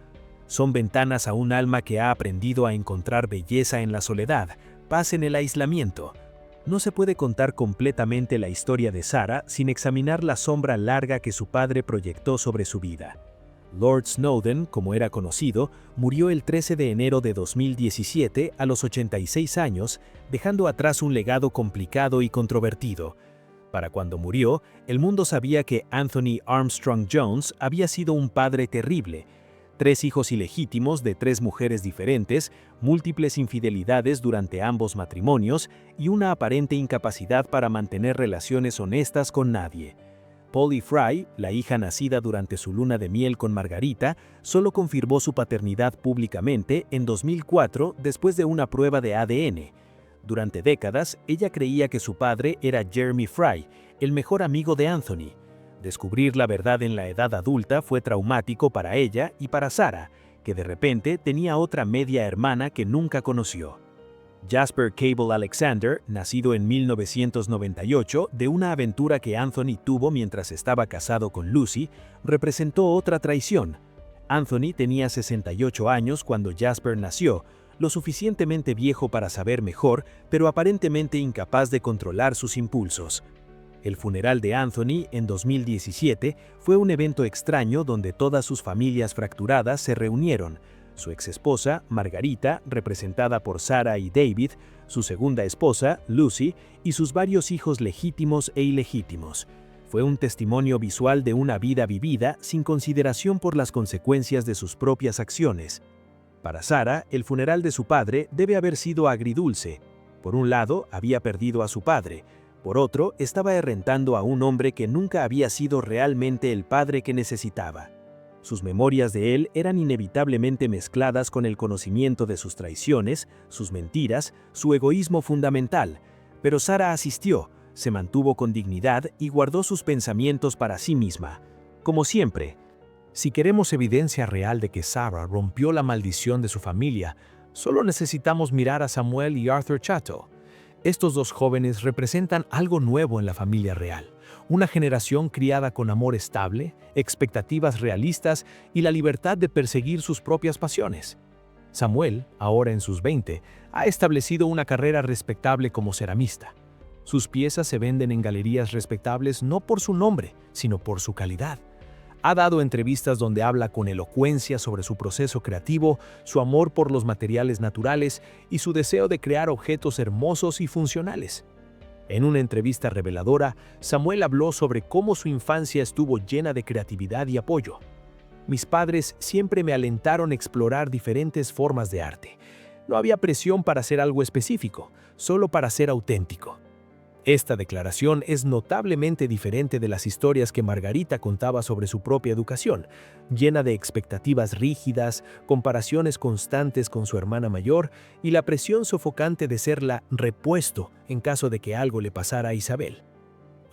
Son ventanas a un alma que ha aprendido a encontrar belleza en la soledad, paz en el aislamiento. No se puede contar completamente la historia de Sara sin examinar la sombra larga que su padre proyectó sobre su vida. Lord Snowdon, como era conocido, murió el 13 de enero de 2017 a los 86 años, dejando atrás un legado complicado y controvertido. Para cuando murió, el mundo sabía que Anthony Armstrong Jones había sido un padre terrible. 3 hijos ilegítimos de 3 mujeres diferentes, múltiples infidelidades durante ambos matrimonios y una aparente incapacidad para mantener relaciones honestas con nadie. Polly Fry, la hija nacida durante su luna de miel con Margarita, solo confirmó su paternidad públicamente en 2004 después de una prueba de ADN. Durante décadas, ella creía que su padre era Jeremy Fry, el mejor amigo de Anthony. Descubrir la verdad en la edad adulta fue traumático para ella y para Sarah, que de repente tenía otra media hermana que nunca conoció. Jasper Cable Alexander, nacido en 1998 de una aventura que Anthony tuvo mientras estaba casado con Lucy, representó otra traición. Anthony tenía 68 años cuando Jasper nació, lo suficientemente viejo para saber mejor, pero aparentemente incapaz de controlar sus impulsos. El funeral de Anthony en 2017 fue un evento extraño donde todas sus familias fracturadas se reunieron. Su exesposa, Margarita, representada por Sarah y David, su segunda esposa, Lucy, y sus varios hijos legítimos e ilegítimos. Fue un testimonio visual de una vida vivida sin consideración por las consecuencias de sus propias acciones. Para Sarah, el funeral de su padre debe haber sido agridulce. Por un lado, había perdido a su padre. Por otro, estaba errentando a un hombre que nunca había sido realmente el padre que necesitaba. Sus memorias de él eran inevitablemente mezcladas con el conocimiento de sus traiciones, sus mentiras, su egoísmo fundamental. Pero Sarah asistió, se mantuvo con dignidad y guardó sus pensamientos para sí misma. Como siempre, si queremos evidencia real de que Sarah rompió la maldición de su familia, solo necesitamos mirar a Samuel y Arthur Chatto. Estos dos jóvenes representan algo nuevo en la familia real, una generación criada con amor estable, expectativas realistas y la libertad de perseguir sus propias pasiones. Samuel, ahora en sus 20, ha establecido una carrera respetable como ceramista. Sus piezas se venden en galerías respetables no por su nombre, sino por su calidad. Ha dado entrevistas donde habla con elocuencia sobre su proceso creativo, su amor por los materiales naturales y su deseo de crear objetos hermosos y funcionales. En una entrevista reveladora, Samuel habló sobre cómo su infancia estuvo llena de creatividad y apoyo. Mis padres siempre me alentaron a explorar diferentes formas de arte. No había presión para hacer algo específico, solo para ser auténtico. Esta declaración es notablemente diferente de las historias que Margarita contaba sobre su propia educación, llena de expectativas rígidas, comparaciones constantes con su hermana mayor y la presión sofocante de ser la repuesto en caso de que algo le pasara a Isabel.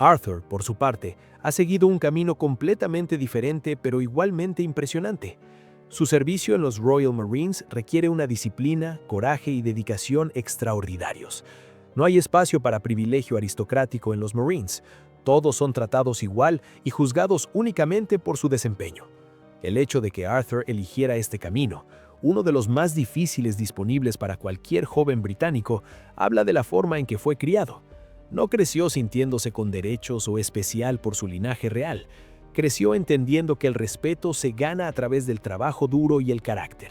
Arthur, por su parte, ha seguido un camino completamente diferente pero igualmente impresionante. Su servicio en los Royal Marines requiere una disciplina, coraje y dedicación extraordinarios. No hay espacio para privilegio aristocrático en los Marines. Todos son tratados igual y juzgados únicamente por su desempeño. El hecho de que Arthur eligiera este camino, uno de los más difíciles disponibles para cualquier joven británico, habla de la forma en que fue criado. No creció sintiéndose con derechos o especial por su linaje real. Creció entendiendo que el respeto se gana a través del trabajo duro y el carácter.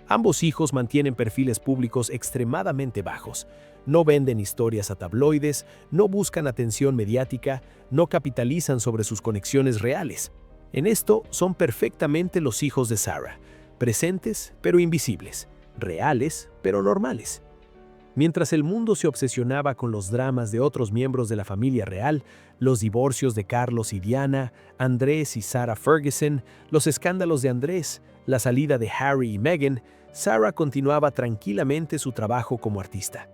Ambos hijos mantienen perfiles públicos extremadamente bajos. No venden historias a tabloides, no buscan atención mediática, no capitalizan sobre sus conexiones reales. En esto son perfectamente los hijos de Sarah, presentes pero invisibles, reales pero normales. Mientras el mundo se obsesionaba con los dramas de otros miembros de la familia real, los divorcios de Carlos y Diana, Andrés y Sarah Ferguson, los escándalos de Andrés, la salida de Harry y Meghan, Sarah continuaba tranquilamente su trabajo como artista.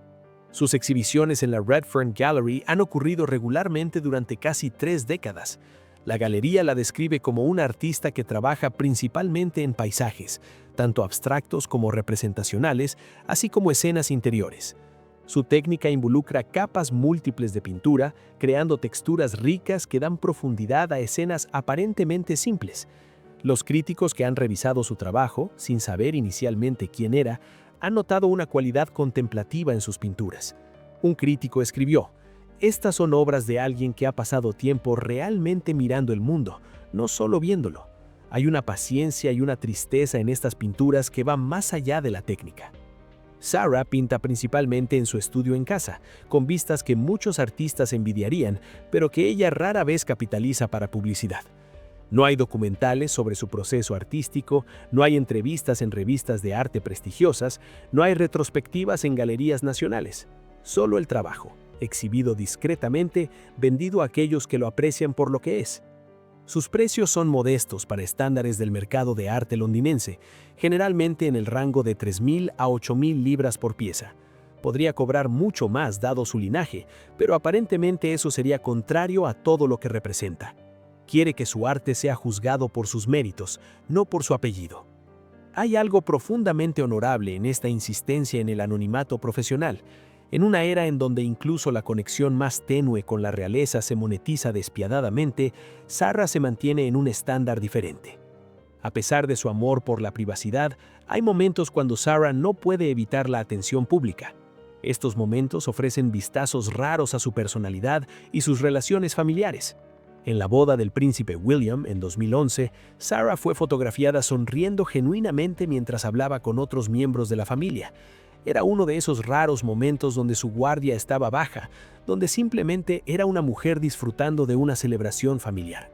Sus exhibiciones en la Redfern Gallery han ocurrido regularmente durante casi 3 décadas. La galería la describe como una artista que trabaja principalmente en paisajes, tanto abstractos como representacionales, así como escenas interiores. Su técnica involucra capas múltiples de pintura, creando texturas ricas que dan profundidad a escenas aparentemente simples. Los críticos que han revisado su trabajo, sin saber inicialmente quién era, han notado una cualidad contemplativa en sus pinturas. Un crítico escribió: "Estas son obras de alguien que ha pasado tiempo realmente mirando el mundo, no solo viéndolo. Hay una paciencia y una tristeza en estas pinturas que van más allá de la técnica". Sarah pinta principalmente en su estudio en casa, con vistas que muchos artistas envidiarían, pero que ella rara vez capitaliza para publicidad. No hay documentales sobre su proceso artístico, no hay entrevistas en revistas de arte prestigiosas, no hay retrospectivas en galerías nacionales. Solo el trabajo, exhibido discretamente, vendido a aquellos que lo aprecian por lo que es. Sus precios son modestos para estándares del mercado de arte londinense, generalmente en el rango de 3.000 a 8.000 libras por pieza. Podría cobrar mucho más dado su linaje, pero aparentemente eso sería contrario a todo lo que representa. Quiere que su arte sea juzgado por sus méritos, no por su apellido. Hay algo profundamente honorable en esta insistencia en el anonimato profesional, en una era en donde incluso la conexión más tenue con la realeza se monetiza despiadadamente. Sarah se mantiene en un estándar diferente. A pesar de su amor por la privacidad, hay momentos cuando Sarah no puede evitar la atención pública. Estos momentos ofrecen vistazos raros a su personalidad y sus relaciones familiares. En la boda del príncipe William en 2011, Sarah fue fotografiada sonriendo genuinamente mientras hablaba con otros miembros de la familia. Era uno de esos raros momentos donde su guardia estaba baja, donde simplemente era una mujer disfrutando de una celebración familiar.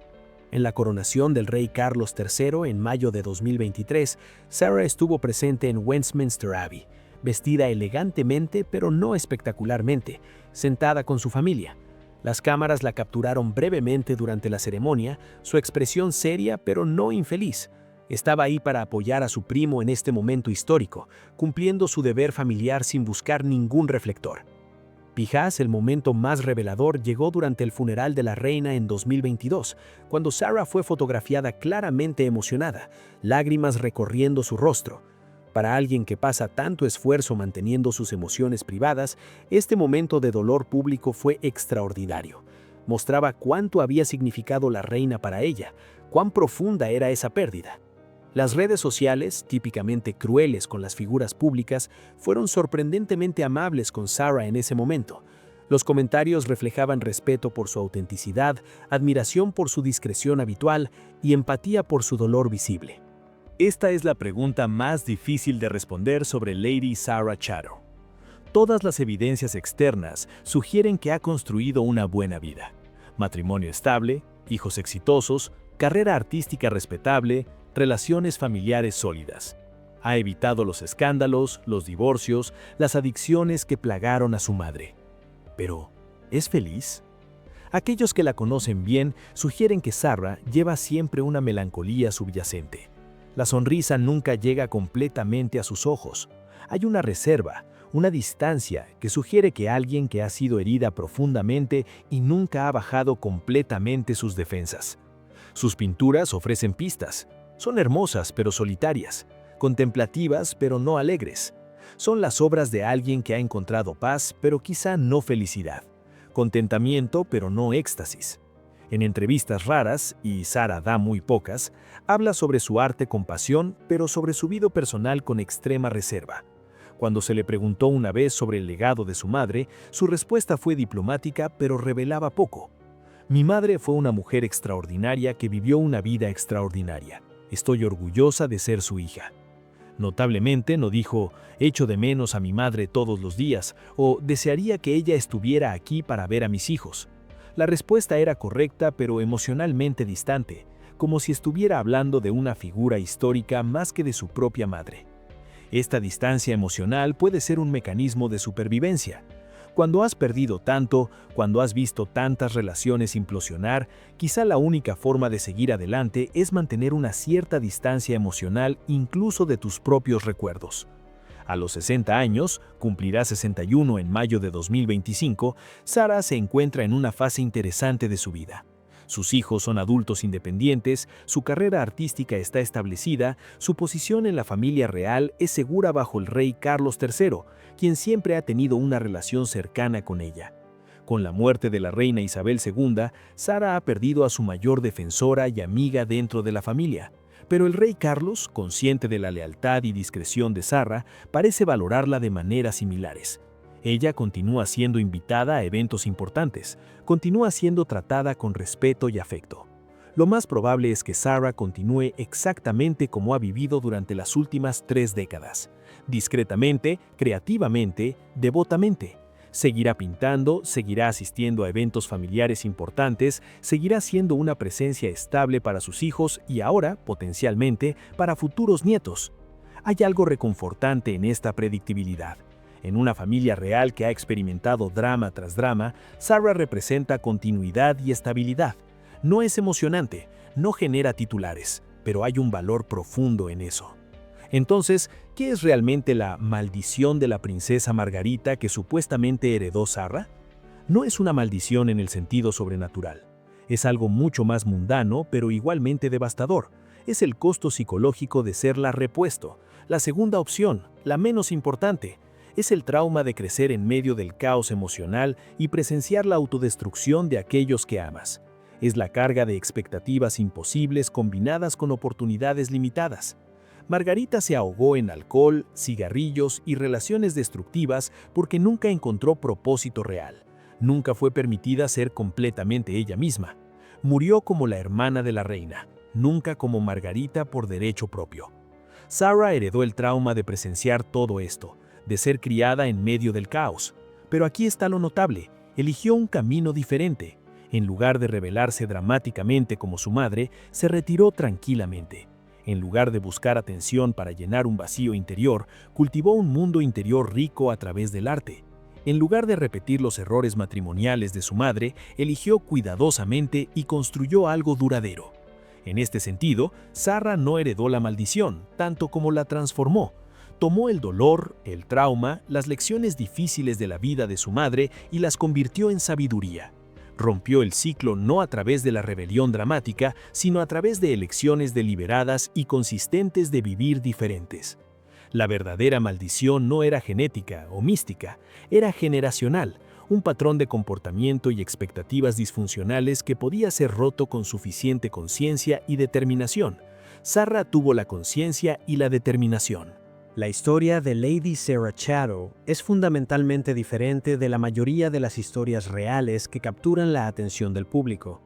En la coronación del rey Carlos III en mayo de 2023, Sarah estuvo presente en Westminster Abbey, vestida elegantemente pero no espectacularmente, sentada con su familia. Las cámaras la capturaron brevemente durante la ceremonia, su expresión seria pero no infeliz. Estaba ahí para apoyar a su primo en este momento histórico, cumpliendo su deber familiar sin buscar ningún reflector. Quizás el momento más revelador llegó durante el funeral de la reina en 2022, cuando Sarah fue fotografiada claramente emocionada, lágrimas recorriendo su rostro. Para alguien que pasa tanto esfuerzo manteniendo sus emociones privadas, este momento de dolor público fue extraordinario. Mostraba cuánto había significado la reina para ella, cuán profunda era esa pérdida. Las redes sociales, típicamente crueles con las figuras públicas, fueron sorprendentemente amables con Sarah en ese momento. Los comentarios reflejaban respeto por su autenticidad, admiración por su discreción habitual y empatía por su dolor visible. Esta es la pregunta más difícil de responder sobre Lady Sarah Chatto. Todas las evidencias externas sugieren que ha construido una buena vida. Matrimonio estable, hijos exitosos, carrera artística respetable, relaciones familiares sólidas. Ha evitado los escándalos, los divorcios, las adicciones que plagaron a su madre. Pero, ¿es feliz? Aquellos que la conocen bien sugieren que Sarah lleva siempre una melancolía subyacente. La sonrisa nunca llega completamente a sus ojos. Hay una reserva, una distancia que sugiere que alguien que ha sido herida profundamente y nunca ha bajado completamente sus defensas. Sus pinturas ofrecen pistas. Son hermosas pero solitarias, contemplativas pero no alegres. Son las obras de alguien que ha encontrado paz pero quizá no felicidad, contentamiento pero no éxtasis. En entrevistas raras, y Sarah da muy pocas, habla sobre su arte con pasión pero sobre su vida personal con extrema reserva. Cuando se le preguntó una vez sobre el legado de su madre, su respuesta fue diplomática pero revelaba poco. Mi madre fue una mujer extraordinaria que vivió una vida extraordinaria. Estoy orgullosa de ser su hija. Notablemente no dijo, echo de menos a mi madre todos los días, o desearía que ella estuviera aquí para ver a mis hijos. La respuesta era correcta pero emocionalmente distante, como si estuviera hablando de una figura histórica más que de su propia madre. Esta distancia emocional puede ser un mecanismo de supervivencia. Cuando has perdido tanto, cuando has visto tantas relaciones implosionar, quizá la única forma de seguir adelante es mantener una cierta distancia emocional incluso de tus propios recuerdos. A los 60 años, cumplirá 61 en mayo de 2025, Sarah se encuentra en una fase interesante de su vida. Sus hijos son adultos independientes, su carrera artística está establecida, su posición en la familia real es segura bajo el rey Carlos III, quien siempre ha tenido una relación cercana con ella. Con la muerte de la reina Isabel II, Sarah ha perdido a su mayor defensora y amiga dentro de la familia. Pero el rey Carlos, consciente de la lealtad y discreción de Sarah, parece valorarla de maneras similares. Ella continúa siendo invitada a eventos importantes, continúa siendo tratada con respeto y afecto. Lo más probable es que Sarah continúe exactamente como ha vivido durante las últimas 3 décadas, discretamente, creativamente, devotamente. Seguirá pintando, seguirá asistiendo a eventos familiares importantes, seguirá siendo una presencia estable para sus hijos y ahora, potencialmente, para futuros nietos. Hay algo reconfortante en esta predictibilidad. En una familia real que ha experimentado drama tras drama, Sarah representa continuidad y estabilidad. No es emocionante, no genera titulares, pero hay un valor profundo en eso. Entonces, ¿qué es realmente la maldición de la princesa Margarita que supuestamente heredó Sarah? No es una maldición en el sentido sobrenatural. Es algo mucho más mundano, pero igualmente devastador. Es el costo psicológico de serla repuesto. La segunda opción, la menos importante, es el trauma de crecer en medio del caos emocional y presenciar la autodestrucción de aquellos que amas. Es la carga de expectativas imposibles combinadas con oportunidades limitadas. Margarita se ahogó en alcohol, cigarrillos y relaciones destructivas porque nunca encontró propósito real. Nunca fue permitida ser completamente ella misma. Murió como la hermana de la reina, nunca como Margarita por derecho propio. Sarah heredó el trauma de presenciar todo esto, de ser criada en medio del caos. Pero aquí está lo notable, eligió un camino diferente. En lugar de rebelarse dramáticamente como su madre, se retiró tranquilamente. En lugar de buscar atención para llenar un vacío interior, cultivó un mundo interior rico a través del arte. En lugar de repetir los errores matrimoniales de su madre, eligió cuidadosamente y construyó algo duradero. En este sentido, Sarah no heredó la maldición, tanto como la transformó. Tomó el dolor, el trauma, las lecciones difíciles de la vida de su madre y las convirtió en sabiduría. Rompió el ciclo no a través de la rebelión dramática, sino a través de elecciones deliberadas y consistentes de vivir diferentes. La verdadera maldición no era genética o mística, era generacional, un patrón de comportamiento y expectativas disfuncionales que podía ser roto con suficiente conciencia y determinación. Sarah tuvo la conciencia y la determinación. La historia de Lady Sarah Chatto es fundamentalmente diferente de la mayoría de las historias reales que capturan la atención del público.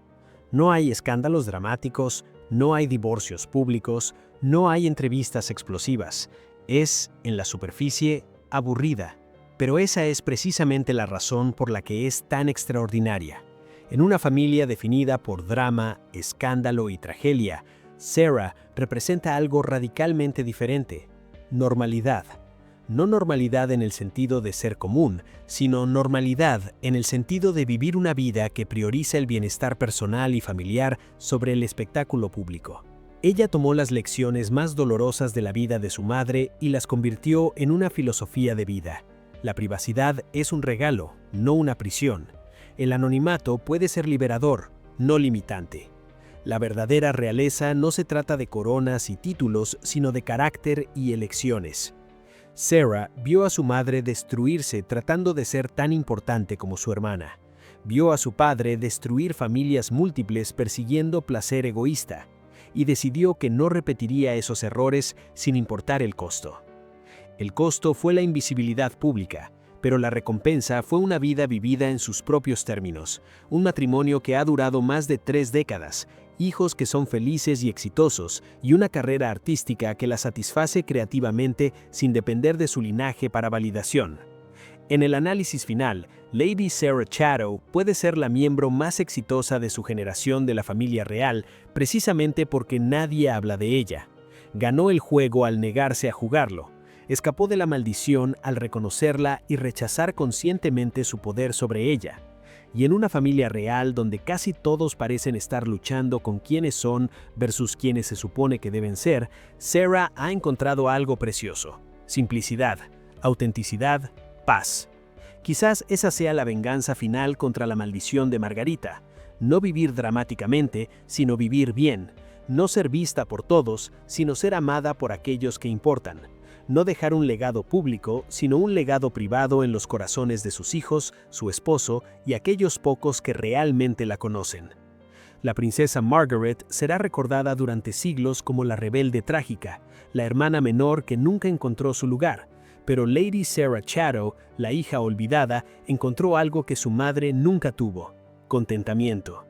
No hay escándalos dramáticos, no hay divorcios públicos, no hay entrevistas explosivas. Es, en la superficie, aburrida. Pero esa es precisamente la razón por la que es tan extraordinaria. En una familia definida por drama, escándalo y tragedia, Sarah representa algo radicalmente diferente. Normalidad. No normalidad en el sentido de ser común, sino normalidad en el sentido de vivir una vida que prioriza el bienestar personal y familiar sobre el espectáculo público. Ella tomó las lecciones más dolorosas de la vida de su madre y las convirtió en una filosofía de vida. La privacidad es un regalo, no una prisión. El anonimato puede ser liberador, no limitante. La verdadera realeza no se trata de coronas y títulos, sino de carácter y elecciones. Sarah vio a su madre destruirse tratando de ser tan importante como su hermana. Vio a su padre destruir familias múltiples persiguiendo placer egoísta, y decidió que no repetiría esos errores sin importar el costo. El costo fue la invisibilidad pública, pero la recompensa fue una vida vivida en sus propios términos, un matrimonio que ha durado más de 3 décadas, hijos que son felices y exitosos, y una carrera artística que la satisface creativamente sin depender de su linaje para validación. En el análisis final, Lady Sarah Chatto puede ser la miembro más exitosa de su generación de la familia real, precisamente porque nadie habla de ella. Ganó el juego al negarse a jugarlo. Escapó de la maldición al reconocerla y rechazar conscientemente su poder sobre ella. Y en una familia real donde casi todos parecen estar luchando con quiénes son versus quienes se supone que deben ser, Sarah ha encontrado algo precioso: simplicidad, autenticidad, paz. Quizás esa sea la venganza final contra la maldición de Margarita. No vivir dramáticamente, sino vivir bien. No ser vista por todos, sino ser amada por aquellos que importan. No dejar un legado público, sino un legado privado en los corazones de sus hijos, su esposo y aquellos pocos que realmente la conocen. La princesa Margaret será recordada durante siglos como la rebelde trágica, la hermana menor que nunca encontró su lugar, pero Lady Sarah Chatto, la hija olvidada, encontró algo que su madre nunca tuvo: contentamiento.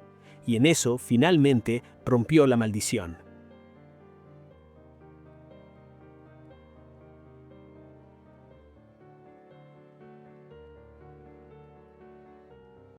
Y en eso, finalmente, rompió la maldición.